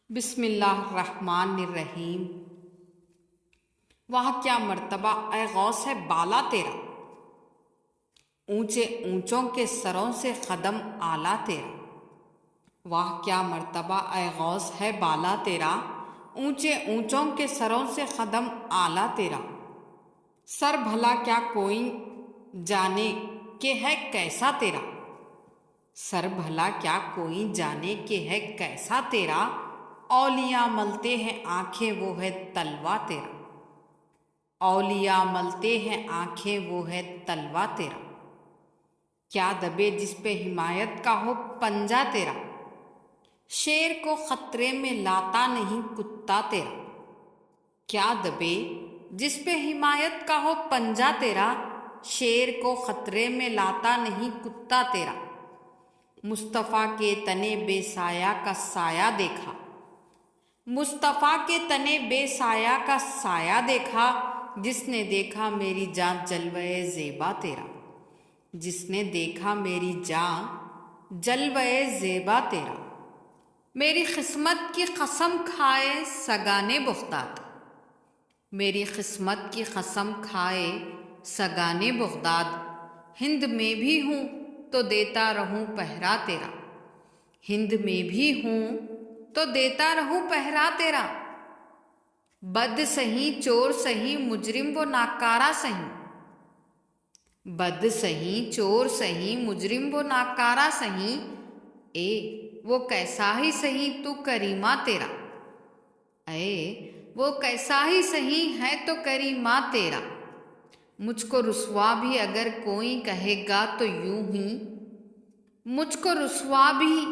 बिस्मिल्लाहिर्रहमानिर्रहीम। वह क्या मर्तबा ए गौस है बाला तेरा, ऊंचे ऊंचों के सरों से कदम आला तेरा। वह क्या मर्तबा ए गौस है बाला तेरा, ऊंचे ऊंचों के सरों से कदम आला तेरा। सर भला क्या कोई जाने के है कैसा तेरा, सर भला क्या कोई जाने के है कैसा तेरा। औलिया मलते हैं आंखें वो है तलवा तेरा, औलिया मलते हैं आंखें वो है तलवा तेरा। क्या दबे जिस पे हिमायत का हो पंजा तेरा, शेर को खतरे में लाता नहीं कुत्ता तेरा। क्या दबे जिस पे हिमायत का हो पंजा तेरा, शेर को खतरे में लाता नहीं कुत्ता तेरा। मुस्तफ़ा के तने बेसाया का साया देखा, मुस्तफ़ा के तने बेसाया का साया देखा। जिसने देखा मेरी जान जलवए ज़ेबा तेरा, जिसने देखा मेरी जान जलवए ज़ेबा तेरा। मेरी किस्मत की कसम खाए सगाने बगदाद, मेरी किस्मत की कसम खाए सगाने बगदाद। हिंद में भी हूँ तो देता रहूँ पहरा तेरा, हिंद में भी हूँ तो देता रहूँ पहरा तेरा। बद सही चोर सही मुजरिम वो नाकारा सही, बद सही चोर सही मुजरिम वो नाकारा सही। ए वो कैसा ही सही तू करीमा तेरा, ए वो कैसा ही सही है तो करीमा तेरा। मुझको रुसवा भी अगर कोई कहेगा तो यूं ही, मुझको रुसवा भी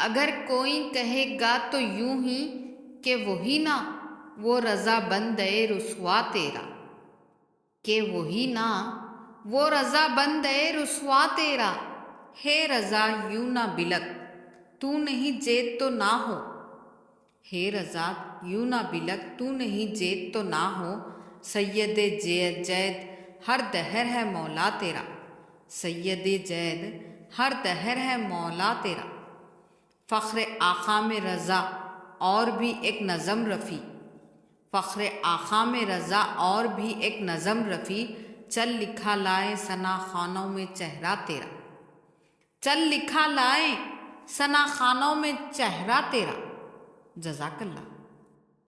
अगर कोई कहेगा तो यूं ही, कि वही ना वो रज़ा बंदे रुसवा तेरा, कि वही ना वो रज़ा बंदे रुसवा तेरा। हे रज़ा यूं ना बिलक तू नहीं जेद तो ना हो, हे रज़ा यूं ना बिलक तू नहीं जेद तो ना हो। सैयदे जैद हर दहर है मौला तेरा, सैयदे जैद हर दहर है मौला तेरा। फ़ख्र आक़ा में रज़ा और भी एक नज़म रफ़ी, फ़ख्र आक़ा में रज़ा और भी एक नज़म रफ़ी। चल लिखा लाए सना खानों में चेहरा तेरा, चल लिखा लाए सना खानों में चेहरा तेरा। जज़ाकल्लाह।